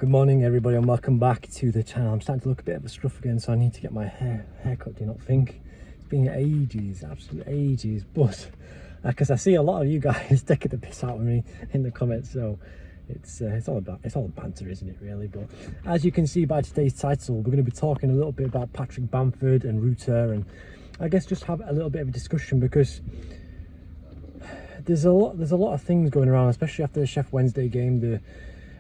Good morning everybody and welcome back to the channel. I'm starting to look a bit of a scruff again, so I need to get my haircut. Do you not think? It's been ages, absolute ages, but because I see a lot of you guys taking the piss out of me in the comments, so it's all banter, isn't it, really? But as you can see by today's title, we're going to be talking a little bit about Patrick Bamford and Rutter, and I guess just have a little bit of a discussion because there's a lot of things going around, especially after the Sheff Wednesday game,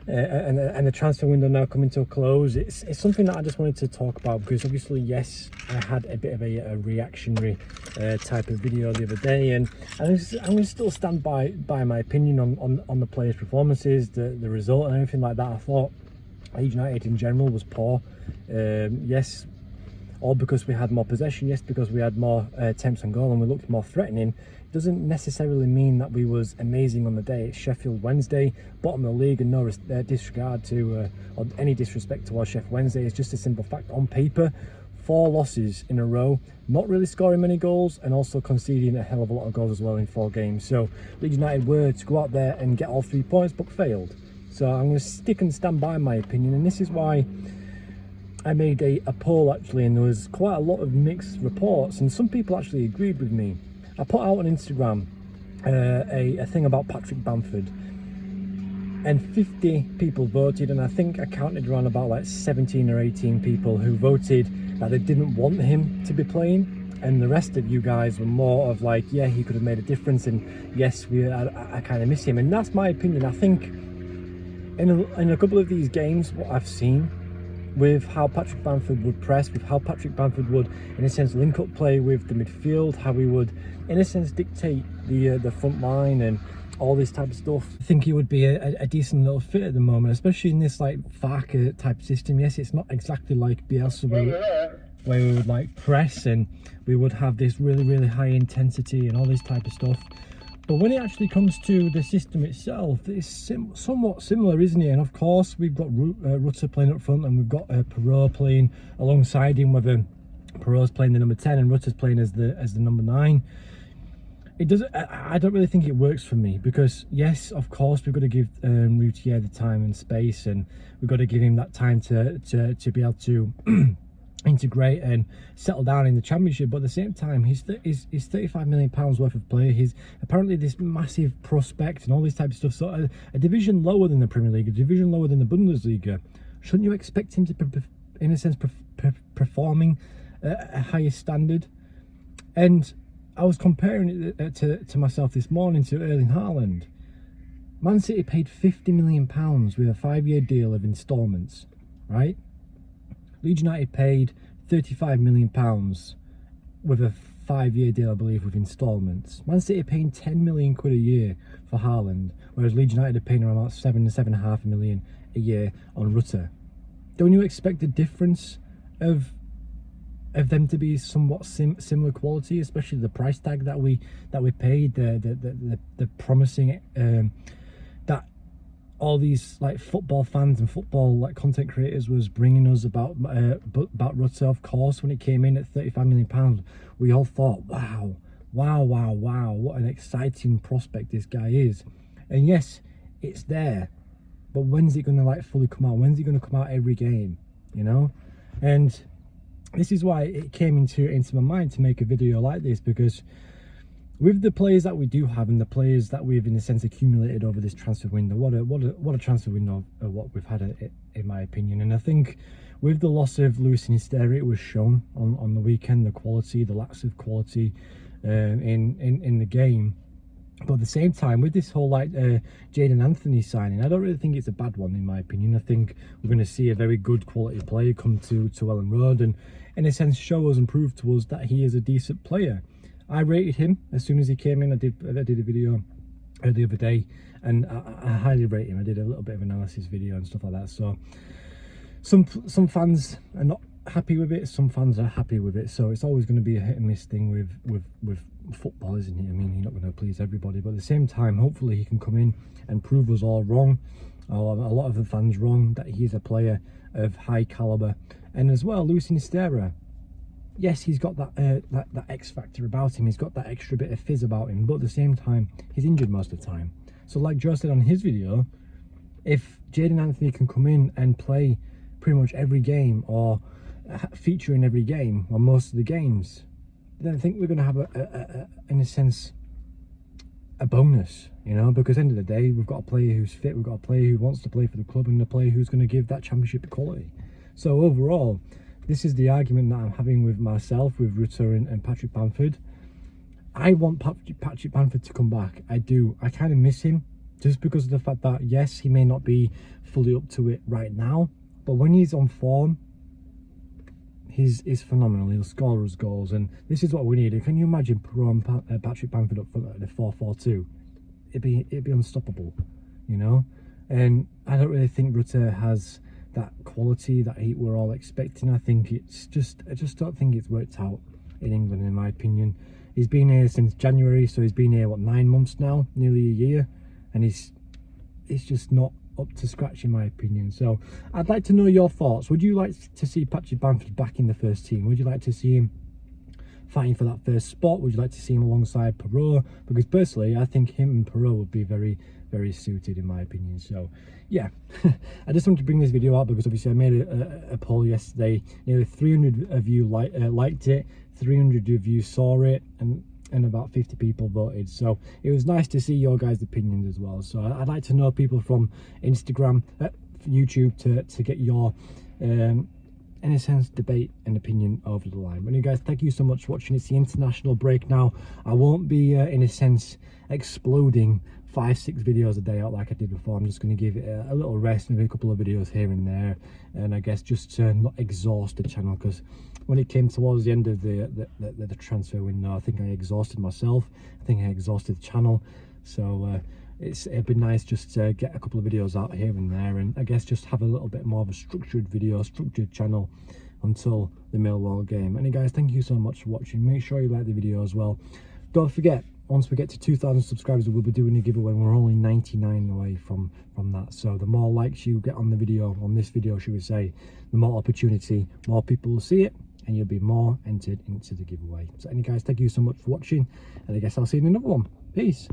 and the transfer window now coming to a close. It's something that I just wanted to talk about because obviously, yes, I had a bit of a reactionary type of video the other day, and I'm going to still stand by my opinion on the players' performances, the result and everything like that. I thought Leeds United in general was poor. Yes, all because we had more possession, yes, because we had more attempts on goal and we looked more threatening. Doesn't necessarily mean that we was amazing on the day. It's Sheffield Wednesday, bottom of the league, and no disregard to or any disrespect towards Sheff Wednesday. It's just a simple fact. On paper, 4 losses in a row, not really scoring many goals, and also conceding a hell of a lot of goals as well in 4 games. So Leeds United were to go out there and get all 3 points, but failed. So I'm going to stick and stand by my opinion, and this is why I made a poll actually, and there was quite a lot of mixed reports, and some people actually agreed with me. I put out on Instagram a thing about Patrick Bamford, and 50 people voted, and I think I counted around about like 17 or 18 people who voted that they didn't want him to be playing, and the rest of you guys were more of like, yeah, he could have made a difference, and yes, I kind of miss him. And that's my opinion. I think in a couple of these games, what I've seen with how Patrick Bamford would press, with how Patrick Bamford would, in a sense, link up play with the midfield, how he would, in a sense, dictate the front line and all this type of stuff. I think he would be a decent little fit at the moment, especially in this like Farker type system. Yes, it's not exactly like Bielsa where we would like press and we would have this really high intensity and all this type of stuff. But when it actually comes to the system itself, it's somewhat similar, isn't it? And of course, we've got Rutter playing up front, and we've got Perot playing alongside him, whether Perot's playing the number 10 and Rutter's playing as the number 9. It doesn't. I don't really think it works for me because, yes, of course, we've got to give Routier the time and space, and we've got to give him that time to be able to integrate and settle down in the Championship. But at the same time, he's 35 million pounds worth of player. He's apparently this massive prospect and all this type of stuff. So a division lower than the Premier League, a division lower than the Bundesliga, shouldn't you expect him to in a sense performing a higher standard? And I was comparing it to myself this morning to Erling Haaland. Man City paid 50 million pounds with a 5-year deal of instalments, right? Leeds United paid 35 million pounds with a 5-year deal, I believe, with instalments. Man City are paying 10 million quid a year for Haaland, whereas Leeds United are paying around about 7.5 million a year on Rutter. Don't you expect the difference of them to be somewhat similar quality, especially the price tag that we paid, the promising that all these like football fans and football like content creators was bringing us about Rutter? Of course, when it came in at 35 million pounds, we all thought, wow, what an exciting prospect this guy is. And yes, it's there, but when's it going to like fully come out? When's it going to come out every game, you know? And this is why it came into my mind to make a video like this, because with the players that we do have and the players that we've in a sense accumulated over this transfer window, what a transfer window what we've had, in my opinion. And I think with the loss of Luis Sinisterra, it was shown on the weekend, the quality, the lacks of quality in the game. But at the same time, with this whole like Jadon Anthony signing, I don't really think it's a bad one, in my opinion. I think we're going to see a very good quality player come to Ellen Road and in a sense show us and prove to us that he is a decent player. I rated him as soon as he came in. I did a video the other day, and I highly rate him. I did a little bit of analysis video and stuff like that. So some fans are not happy with it, some fans are happy with it. So it's always going to be a hit and miss thing with football, isn't it? I mean, you're not going to please everybody, but at the same time, hopefully he can come in and prove us all wrong, or a lot of the fans wrong, that he's a player of high caliber. And as well, Luis Sinisterra, yes, he's got that X factor about him. He's got that extra bit of fizz about him, but at the same time, he's injured most of the time. So like Joe said on his video, If Jaden Anthony can come in and play pretty much every game, or feature in every game, or most of the games, then I think we're going to have in a sense, a bonus, you know, because at the end of the day, we've got a player who's fit, we've got a player who wants to play for the club, and a player who's going to give that championship quality. So overall, this is the argument that I'm having with myself, with Rutter and Patrick Bamford. I want Patrick Bamford to come back. I do. I kind of miss him, just because of the fact that, yes, he may not be fully up to it right now, but when he's on form, he's phenomenal. He'll score us goals, and this is what we need. And can you imagine Patrick Bamford up front at the 4-4-2? It'd be unstoppable, you know. And I don't really think Rutter has that quality that we're all expecting. I just don't think it's worked out in England, in my opinion. He's been here since January, so he's been here, what, 9 months now, nearly a year, and he's just not up to scratch, in my opinion. So I'd like to know your thoughts. Would you like to see Patrick Bamford back in the first team? Would you like to see him fighting for that first spot? Would you like to see him alongside Perot? Because personally, I think him and Perot would be very, very suited, in my opinion. So yeah, I just wanted to bring this video out because obviously I made a poll yesterday. Nearly 300 of you liked it, 300 of you saw it, and about 50 people voted. So it was nice to see your guys' opinions as well. So I'd like to know people from Instagram, YouTube, to get your in a sense, debate and opinion over the line. But anyway, guys, thank you so much for watching. It's the international break now. I won't be in a sense exploding 5-6 videos a day out like I did before. I'm just going to give it a little rest, maybe a couple of videos here and there, and I guess just to not exhaust the channel, because when it came towards the end of the transfer window, I think I exhausted myself. I think I exhausted the channel. So it'd be nice just to get a couple of videos out here and there, and I guess just have a little bit more of a structured channel until the Millwall game. Anyway, guys, thank you so much for watching. Make sure you like the video as well. Don't forget, once we get to 2,000 subscribers, we'll be doing a giveaway. We're only 99 away from that. So the more likes you get on the video, on this video should we say, the more opportunity, more people will see it, and you'll be more entered into the giveaway. So anyway, guys, thank you so much for watching, and I guess I'll see you in another one. Peace.